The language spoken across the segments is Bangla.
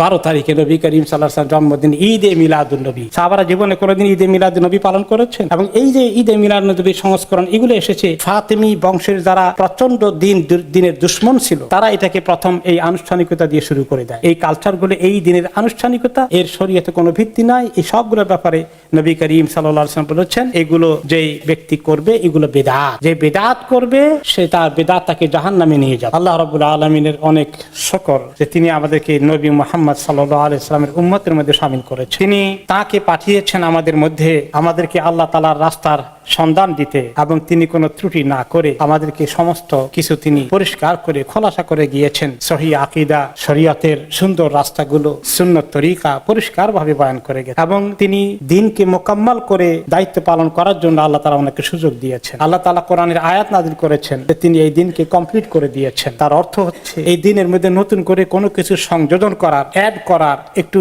12 তারিখে নবী করিম সাল্লাল্লাহু আলাইহি ওয়াসাল্লাম জন্মদিন ঈদে মিলাদুন নবী। সাহাবারা জীবনে কোনোদিন ঈদে মিলাদুন নবী পালন করেছেন? এবং এই যে ঈদে মিলাদুন নবীর সংস্করণ, এগুলো এসেছে ফাতেমি বংশের যারা প্রচন্ড দিনের দুশ্মন ছিল, তারা এটাকে প্রথম এই আনুষ্ঠানিকতা দিয়ে শুরু করে দেয়। এই কালচারগুলো, এই দিনের আনুষ্ঠানিকতা, এর শরীয়তে কোনো ভিত্তি নাই। এই সবগুলোর ব্যাপারে নবী করিম সাল্লাল্লাহু আলাইহি ওয়াসাল্লাম বলেছেন, এগুলো যেই ব্যক্তি করবে এগুলো বেদাত। যে বেদাত করবে সে তার বেদাত তাকে জাহান্নামে নিয়ে যাবে। আল্লাহ রাব্বুল আলামিনের অনেক শুকর যে তিনি আমাদেরকে নবী মুহাম্মদ সাল্লাল্লাহু আলাইহি ওয়াসাল্লামের উম্মতের মধ্যে শামিল করেছেন। তিনি তাকে পাঠিয়েছেন আমাদের মধ্যে আমাদেরকে আল্লাহ তাআলার রাস্তার সন্ধান দিতে, এবং তিনি কোনো ত্রুটি না করে আমাদেরকে সমস্ত কিছু তিনি পরিষ্কার করে খোলাসা করে গিয়েছেন। সহিহ আকীদা, শরীয়তের সুন্দর রাস্তাগুলো, সুন্নত তরিকা পরিষ্কার ভাবে বয়ান করে গেছেন, এবং তিনি দিনকে মোকাম্মল করে দায়িত্ব পালন করার জন্য আল্লাহ তাআলা ওনাকে সুযোগ দিয়েছেন। আল্লাহ তাআলা কোরআনের আয়াত নাযিল করেছেন যে তিনি এই দিনকে কমপ্লিট করে দিয়েছেন। তার অর্থ হচ্ছে এই দিনের মধ্যে নতুন করে কোনো কিছু সংযোজন করার, অ্যাড করার, একটু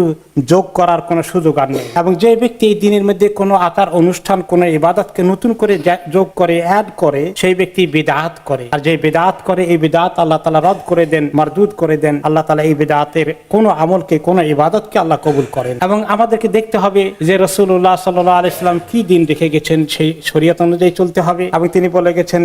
যোগ করার কোনো সুযোগ আর নেই। এবং যে ব্যক্তি এই দিনের মধ্যে কোনো আচার অনুষ্ঠান, কোনো ইবাদতকে নতুন করে যোগ করে, অ্যাড করে, সেই ব্যক্তি বিদআত করে। আর যে বিদআত করে, এই বিদআত আল্লাহ তাআলা রদ করে দেন, মারদুদ করে দেন। আল্লাহ তাআলা এই বিদআতের কোনো আমলকে, কোনো ইবাদতকে আল্লাহ কবুল করেন। এবং আমাদেরকে দেখতে হবে যে রাসূলুল্লাহ সাল্লাল্লাহু আলাইহি ওয়াসাল্লাম কি দিন রেখে গেছেন, সেই শরীয়ত অনুযায়ী চলতে হবে। এবং তিনি বলে গেছেন,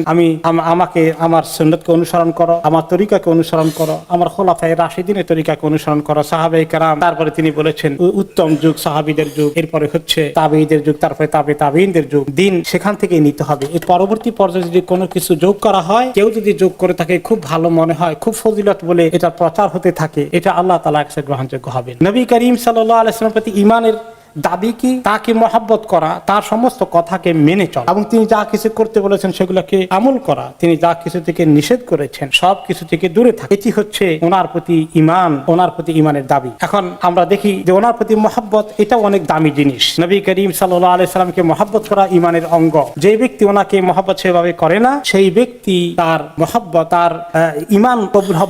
আমাকে আমার সুন্নতকে অনুসরণ করো, আমার তরিকাকে অনুসরণ করো, আমার খুলাফায়ে রাশিদিনের তরিকাকে অনুসরণ করো, সাহাবায়ে কেরাম। তারপরে তিনি বলেছেন উত্তম যুগ সাহাবীদের যুগ, এরপরে হচ্ছে তাবেঈদের যুগ, তারপরে তাবেঈনদের যুগ। দিন সেখান থেকে নিতে হবে। এই পরবর্তী পর্যায়ে যদি কোনো কিছু যোগ করা হয়, কেউ যদি যোগ করে থাকে, খুব ভালো মনে হয়, খুব ফজিলত বলে এটা প্রচার হতে থাকে, এটা আল্লাহ তাআলার কাছে গ্রহণযোগ্য হবে না। নবী করিম সাল্লাল্লাহু আলাইহি ওয়াসাল্লামের প্রতি ঈমানের দাবি কি? তাকে মহব্বত করা, তার সমস্ত কথাকে মেনে চলা, এবং তিনি যা কিছু করতে বলেছেন সেগুলোকে আমল করা, তিনি যা কিছু থেকে নিষেধ করেছেন সব কিছু থেকে দূরে থাকা। এটি হচ্ছে ওনার প্রতি ঈমান, ওনার প্রতি ঈমানের দাবি। এখন আমরা দেখি যে ওনার প্রতি মহব্বত, এটা অনেক দামি জিনিস। নবী করিম সাল্লাল্লাহু আলাইহি ওয়াসাল্লামকে মহব্বত করা ঈমানের অঙ্গ। যে ব্যক্তি ওনাকে মহব্বত সেভাবে করে না, সেই ব্যক্তি তার মহব্বত, তার ঈমান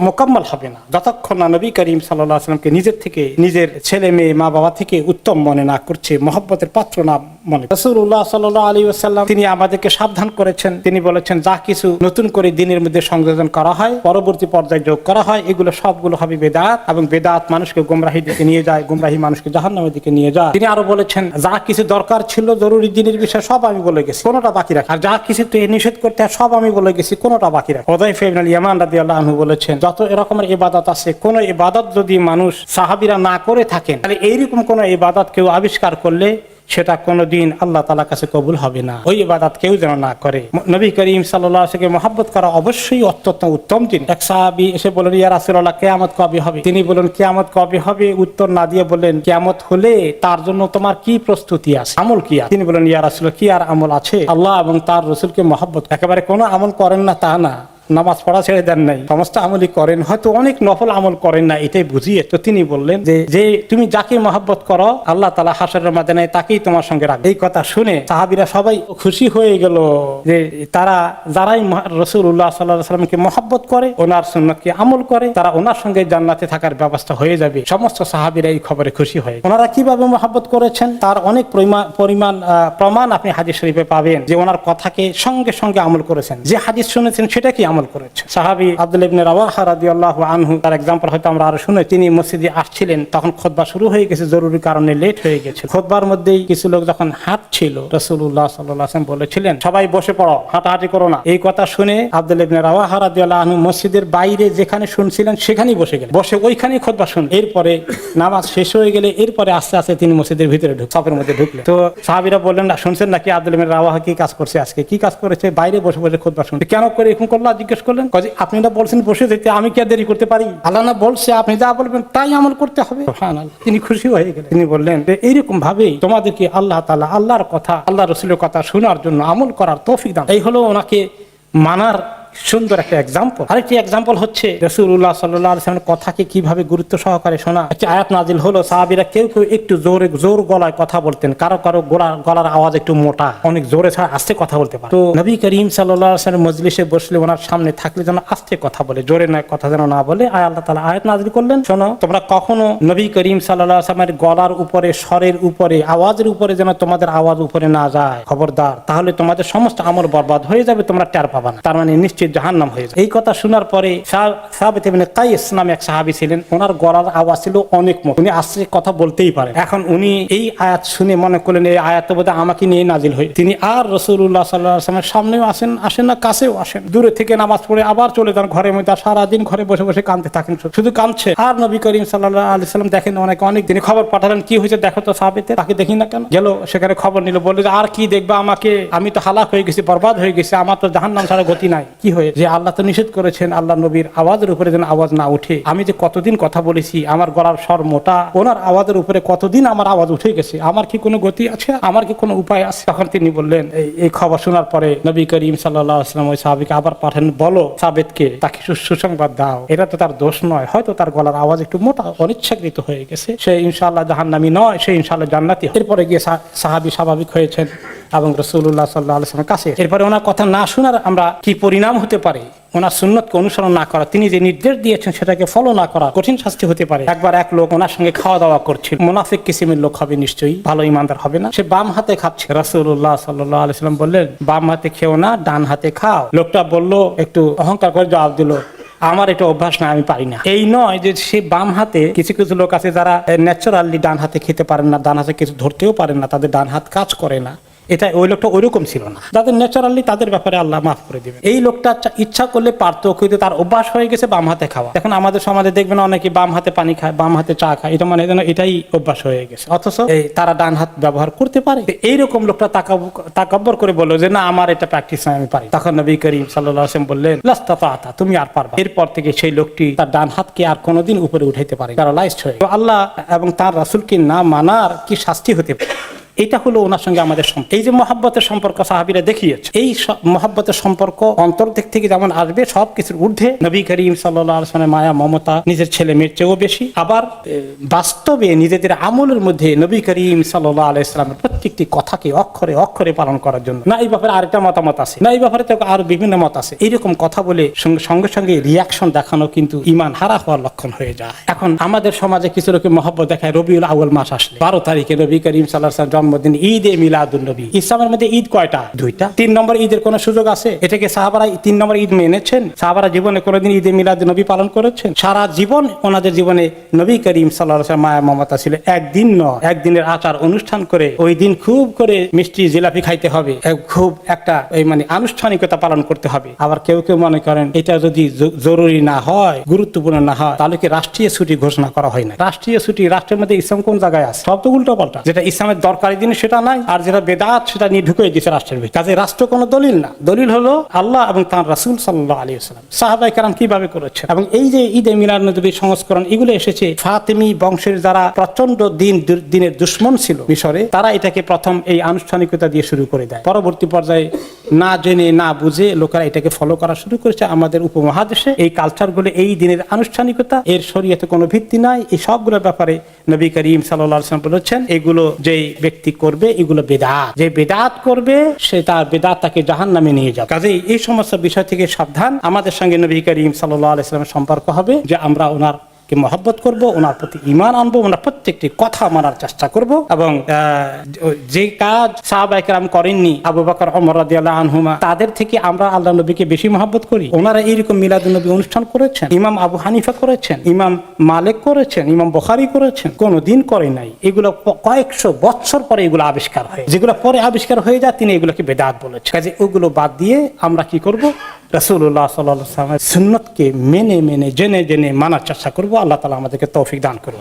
মোকাম্মল হবে না যতক্ষণ না নবী করিম সাল্লাল্লাহু আলাইহি ওয়াসাল্লামকে নিজের থেকে, নিজের ছেলে মেয়ে, মা বাবা থেকে উত্তম মনে না করছে, মহব্বতের পাত্র না মনে। রাসূলুল্লাহ সাল্লাল্লাহু আলাইহি ওয়াসাল্লাম তিনি আমাদেরকে সাবধান করেছেন। তিনি বলেছেন, যা কিছু নতুন করে দিনের মধ্যে সংযোজন করা হয়, পরবর্তী পর্যায়ে যোগ করা হয়, এগুলো সবগুলো হবে বেদাত, এবং বেদাত মানুষকে গোমরাহির দিকে নিয়ে যায়, গোমরাহি মানুষকে জাহান্নামের দিকে নিয়ে যায়। তিনি আরো বলেছেন, যা কিছু দরকার ছিল জরুরি দিনের বিষয় সব আমি বলে গেছি, কোনোটা বাকি রাখি, আর যা কিছু নিষেধ করতে হয় সব আমি বলে গেছি, কোনোটা বাকি রাখি। হুযায়ফা ইবনে ইয়ামান রাদিয়াল্লাহু আনহু বলেছেন, যত এরকমের ইবাদত আছে, কোন ইবাদত যদি মানুষ সাহাবীরা না করে থাকেন, তাহলে এইরকম কোন ইবাদত কেউ আবিষ্কার করলে সেটা কোনোদিন আল্লাহ তাআলার কাছে কবুল হবে না। ওই ইবাদত কেউ যেন না করে। নবী করিম সাল্লাল্লাহু আলাইহি ওয়াসাল্লামকে মহব্বত করা অবশ্যই অত্যন্ত উত্তম জিনিস। এক সাহাবী এসে বললেন, ইয়া রাসূলুল্লাহ, কিয়ামত কবে হবে? তিনি বললেন, কিয়ামত কবে হবে উত্তর না দিয়ে বললেন, কিয়ামত হলে তার জন্য তোমার কি প্রস্তুতি আছে, আমল কি আছে? তিনি বললেন, ইয়া রাসূলুল্লাহ, কি আর আমল আছে? আল্লাহ এবং তার রাসূলকে মহব্বত। একেবারে কোনো আমল করেন না তা না, নামাজ পড়া ছেড়ে দেন নাই, সমস্ত আমলই করেন, হয়তো অনেক নফল আমল করেন না, এটাই বুঝিয়ে। তো তিনি বললেন যে তুমি যাকে মহব্বত করো, আল্লাহ তাআলা হাশরের ময়দানে তাকেই তোমার সঙ্গে রাখবে। এই কথা শুনে সাহাবীরা সবাই খুশি হয়ে গেল যে তারা যারাই রাসূলুল্লাহ সাল্লাল্লাহু আলাইহি ওয়াসাল্লামকে মহব্বত করে, ওনার সুন্নতকে আমল করে, তারা ওনার সঙ্গে জান্নাতে থাকার ব্যবস্থা হয়ে যাবে। সমস্ত সাহাবীরা এই খবরে খুশি হয়ে। ওনারা কিভাবে মহব্বত করেছেন তার অনেক প্রমাণ আপনি হাদিস শরীফে পাবেন, যে ওনার কথাকে সঙ্গে সঙ্গে আমল করেছেন, যে হাদিস শুনেছেন সেটা কি আমল করেছে। সাহাবী আব্দুল্লাহ ইবনে রাওয়াহা রাদিয়াল্লাহু আনহু, তার एग्जांपल হয়তো আমরা আরো শুনে, তিনি মসজিদে আসছিলেন, তখন খুতবা শুরু হয়ে গেছে, জরুরি কারণে লেট হয়ে গেছে। খুতবার মধ্যেই কিছু লোক যখন হাঁটছিল, রাসূলুল্লাহ সাল্লাল্লাহু আলাইহি ওয়াসাল্লাম বলেছিলেন, সবাই বসে পড়ো, হাঁটাহাঁটি করো না। এই কথা শুনে আব্দুল্লাহ ইবনে রাওয়াহা রাদিয়াল্লাহু আনহু মসজিদের বাইরে যেখানে শুনছিলেন সেখানেই বসে গেলেন, বসে ওইখানেই খুতবা শুন। এরপরে নামাজ শেষ হয়ে গেলে এরপরে আস্তে আস্তে তিনি মসজিদের ভিতরে সফের মধ্যে ঢুকলেন। তো সাহাবীরা বললেন, না শুনছেন নাকি আব্দুল্লাহ ইবনে রাওয়াহা কি কাজ করছে আজকে? কি কাজ করেছে? বাইরে বসে বসে খুতবা শুনছে। কেন করে এরকম করলো জিজ্ঞেস করলেন। আপনি না বলছেন বসে যেতে, আমি কি আর দেরি করতে পারি? আল্লাহ না বলছে আপনি যা বলবেন তাই আমল করতে হবে। সুবহানাল্লাহ। তিনি খুশি হয়ে গেলেন। তিনি বললেন যে এইরকম ভাবেই তোমাদেরকে আল্লাহ তাআলা আল্লাহর কথা, আল্লাহ রাসূলের কথা শোনার জন্য আমল করার তৌফিক দান। এই হলো ওনাকে মানার সুন্দর একটা एग्जांपल। আরেকটি एग्जांपल হচ্ছে রাসূলুল্লাহ সাল্লাল্লাহু আলাইহি ওয়াসাল্লামের কথাকে কিভাবে গুরুত্ব সহকারে শোনা। একটা আয়াত নাজিল হলো, সাহাবীরা কেউ কেউ একটু জোর গলায় কথা বলতেন, কারো গলার আওয়াজ একটু মোটা, অনেক জোরে ছাড়া আস্তে কথা বলতে পারে। তো নবী করিম সাল্লাল্লাহু আলাইহি ওয়াসাল্লাম মজলিসে বসলে ওনার সামনে থাকলে যেন আস্তে কথা বলে, জোরে না কথা যেন না বলে। আল্লাহ তাআলা আয়াত নাজিল করলেন, শোনো তোমরা কখনো নবী করিম সাল্লাল্লাহু আলাইহি ওয়াসাল্লামের গলার উপরে, স্বরের উপরে, আওয়াজের উপরে যেন তোমাদের আওয়াজ উপরে না যায়, খবরদার, তাহলে তোমাদের সমস্ত আমল বরবাদ হয়ে যাবে, তোমরা টের পাবা না। তার মানে নিশ্চিত নিশ্চিত জাহান্নাম হয়ে যায়। এই কথা শোনার পরে সাবিত ইবনে কাইস নামে এক সাহাবী ছিলেন, ওনার গলার আওয়াজ ছিল অনেক মোটা, উনি আশ্চর্য কথা বলতেই পারেন। এখন উনি এই আয়াত শুনে মনে করলেন এই আয়াত বোধহয় আমাকে নিয়ে নাজিল হয়ে, তিনি আর রাসূলুল্লাহ সাল্লাল্লাহু আলাইহি ওয়াসাল্লামের সামনেও আসেন না, কাছেও আসেন, দূরে থেকে নামাজ পড়ে আবার চলে যান ঘরের মধ্যে, সারাদিন ঘরে বসে বসে কাঁদতে থাকেন, শুধু কাঁদছে। আর নবী করিম সাল্লাল্লাহু আলাইহি ওয়াসাল্লাম দেখেন অনেক দিনে খবর পাঠালেন, কি হয়েছে দেখো তো সাহাবীদের, তাকে দেখি না কেন। গেল সেখানে খবর নিল, বলল যে আর কি দেখবা আমাকে, আমি তো হালাক হয়ে গেছি, বরবাদ হয়ে গেছি, আমার তো জাহান্নাম ছাড়া গতি নাই। কি হয়ে যে আল্লাহ তো নিষেধ করেছেন আল্লাহ নবীর আওয়াজের উপরে যেন আওয়াজ না উঠে, আমি যে কতদিন কথা বলেছি, আমার গলার স্বর মোটা, ওনার আওয়াজের উপরে কতদিন আমার আওয়াজ উঠে গেছে, আমার কি কোনো গতি আছে, আমার কি কোনো উপায় আছে? তখন তিনি বললেন, এই খবর শোনার পরে নবী করিম সাল্লাল্লাহু আলাইহি ওয়াসাল্লাম ওই সাহাবীকে আবার পাঠান, বলো সাবেতকে, তাকে সুসংবাদ দাও, এটা তো তার দোষ নয়, হয়তো তার গলার আওয়াজ একটু মোটা অনিচ্ছাকৃত হয়ে গেছে, সে ইনশাআল্লাহ জাহান্নামী নয়, সে ইনশাআল্লাহ জান্নাতি। এরপরে গিয়ে সাহাবী স্বাভাবিক হয়েছেন এবং রাসূলুল্লাহ সাল্লাল্লাহু আলাইহি ওয়াসাল্লামের কাছে। এরপরে ওনার কথা না শোনার আমরা কি পরিণাম হতে পারে, ওনার সুন্নতকে অনুসরণ না করা, তিনি যে নির্দেশ দিয়েছেন সেটাকে ফলো না করা, কঠিন শাস্তি হতে পারে। একবার এক লোক ওনার সঙ্গে খাওয়া দাওয়া করছিল, মুনাফিক কিসিমের লোক হবে নিশ্চয়ই, ভালো ইমানদার হবে না, সে বাম হাতে খাচ্ছে। রাসূলুল্লাহ সাল্লাল্লাহু আলাইহি ওয়াসাল্লাম বললেন বাম হাতে খেও না, ডান হাতে খাও। লোকটা বলল, একটু অহংকার করে জবাব দিল, আমার এটা অভ্যাস না, আমি পারি না। এই নয় যে সে বাম হাতে, কিছু কিছু লোক আছে যারা ন্যাচারালি ডান হাতে খেতে পারেন না, ডান হাতে কিছু ধরতেও পারেন না, তাদের ডান হাত কাজ করে না, এটা ওই লোকটা ওইরকম ছিল না, যাদের ন্যাচারালি তাদের ব্যাপারে আল্লাহ মাফ করে দিবেন। এই লোকটা ইচ্ছা করলে পারতো, কিন্তু তার অভ্যাস হয়ে গেছে বাম হাতে খাওয়া। এখন আমাদের সমাজে দেখবেন অনেকে বাম হাতে পানি খায়, বাম হাতে চা খায়, এটা মানে এটাই অভ্যাস হয়ে গেছে, অথচ তারা ডান হাত ব্যবহার করতে পারে। এইরকম লোকটা তাকাব্বর করে বললো যে না, আমার এটা প্র্যাকটিস নয়, আমি পারি। তখন নবী করিম সাল্লাল্লাহু আলাইহি ওয়াসাল্লাম বললেন লাস্তাতা, তুমি আর পারবা। এরপর থেকে সেই লোকটি তার ডান হাতকে আর কোনোদিন উপরে উঠাইতে পারে, প্যারালাইজড হয়ে। তো আল্লাহ এবং তার রাসূলকে না মানার কি শাস্তি হতে পারে, এটা হলো ওনার সঙ্গে আমাদের সম্পর্ক। এই যে মহব্বতের সম্পর্ক সাহাবীরা দেখিয়েছে, এই মহব্বতের সম্পর্ক অন্তর দিক থেকে যেমন আসবে, সবকিছুর ঊর্ধ্বে নবী করিম সাল্লাল্লাহু আলাইহি ওয়াসাল্লামের মায়া মমতা নিজের ছেলে মেয়ের চেয়েও বেশি। আবার বাস্তবে নিজেদের আমলের মধ্যে নবী করিম সাল্লাল্লাহু আলাইহি ওয়াসাল্লামের প্রত্যেকটি কথাকে অক্ষরে অক্ষরে পালন করার জন্য। না এই ব্যাপারে আরেকটা মতামত আছে, না এই ব্যাপারে তো আরো বিভিন্ন মত আছে। এইরকম কথা বলে সঙ্গে সঙ্গে রিয়াকশন দেখানো কিন্তু ঈমান হারা হওয়ার লক্ষণ হয়ে যায়। এখন আমাদের সমাজে কিছু লোকে মহব্বত দেখায়, রবিউল আউয়াল মাস আসলে 12 তারিখে নবী করিম সাল্লাল্লাহু আলাইহি ওয়াসাল্লাম জন্মদিন, ঈদে মিলাদুন নবী। ইসলামের মধ্যে ঈদ কয়টা? 2টা। 3 নম্বর ঈদের কোন সুযোগ আছে? এটাকে সাহাবারা 3 নম্বর ঈদ মেনেছেন? সাহাবারা জীবনে কোনোদিন ঈদে মিলাদুন নবী পালন করেছেন? সারা জীবন ওনাদের জীবনে নবী করিম সাল্লাল্লাহু আলাইহি ওয়াসাল্লাম মায়া মমতা ছিল। একদিন নয়, একদিনের আচার অনুষ্ঠান করে ওই দিন খুব করে মিষ্টি জিলাপি খাইতে হবে, খুব একটা মানে আনুষ্ঠানিকতা পালন করতে হবে। আবার কেউ কেউ মনে করেন এটা যদি জরুরি না হয়, গুরুত্বপূর্ণ না হয়, তাহলে কি রাষ্ট্রীয় ছুটি ঘোষণা করা হয় না? রাষ্ট্রীয় ছুটি রাষ্ট্রের মধ্যে ইসলাম কোন জায়গায় আছে? সব তো উল্টো পাল্টা। যেটা ইসলামের দরকারি জিনিস সেটা নাই, আর যেটা বেদাত সেটা নিয়ে ঢুকে দিয়েছে রাষ্ট্রের ভিতরে। কাজে রাষ্ট্র কোনো দলিল না, দলিল হলো আল্লাহ এবং তার রাসূল সাল্লাল্লাহু আলাইহি ওয়াসাল্লাম, সাহাবায়ে কেরাম কিভাবে করেছেন। এবং এই যে ঈদে মিলাদ নবীর সংস্করণ, এগুলো এসেছে ফাতেমি বংশের যারা প্রচন্ড দিনের দুশ্মন ছিল মিশরে, তারা এটাকে প্রথম এই আনুষ্ঠানিকতা দিয়ে শুরু করে দেয়। পরবর্তী পর্যায়ে না জেনে না বুঝে লোকেরা এটাকে ফলো করা শুরু করেছে। আমাদের উপমহাদেশে এই কালচারগুলো, এই দিনের আনুষ্ঠানিকতা, এর শরীয়তে কোনো ভিত্তি নাই। এই সবগুলোর ব্যাপারে নবী করিম সাল্লাল্লাহু আলাইহি ওয়াসাল্লাম বলেছেন এগুলো যেই ব্যক্তি করবে এগুলো বেদাত, যে বেদাত করবে সে তার বেদাত তাকে জাহান্নামে নিয়ে যাবে। কাজেই এই সমস্ত বিষয় থেকে সাবধান। আমাদের সঙ্গে নবী করিম সাল্লাল্লাহু আলাইহি ওয়াসাল্লামের সম্পর্ক হবে যে আমরা ওনার মহব্বত করব, ওনার প্রতি ঈমান আনবো, ওনার প্রত্যেকটি কথা মানার চেষ্টা করব। এবং যে কাজ সাহাবায়ে কেরাম করেননি, আবু বকর ওমর রাদিয়াল্লাহু আনহুমা, তাদের থেকে আমরা আল্লাহ নবীকে বেশি মহব্বত করি। ওনারা এইরকম মিলাদুন নবী অনুষ্ঠান করেছেন, ইমাম আবু হানিফা করেছেন, ইমাম মালিক করেছেন, ইমাম বুখারী করেছেন, কোনোদিন করে নাই। এগুলো কয়েকশো বছর পরে এগুলো আবিষ্কার হয়, যেগুলো পরে আবিষ্কার হয়ে যায় তিনি এগুলোকে বেদাত বলেছেন। কাজে ওগুলো বাদ দিয়ে আমরা কি করব? রাসূলুল্লাহ সাল্লাল্লাহু আলাইহি ওয়াসাল্লামের সুন্নতকে মেনে জেনে মানার চেষ্টা করব। আল্লাহ তাআলা আমাদেরকে তৌফিক দান করুন।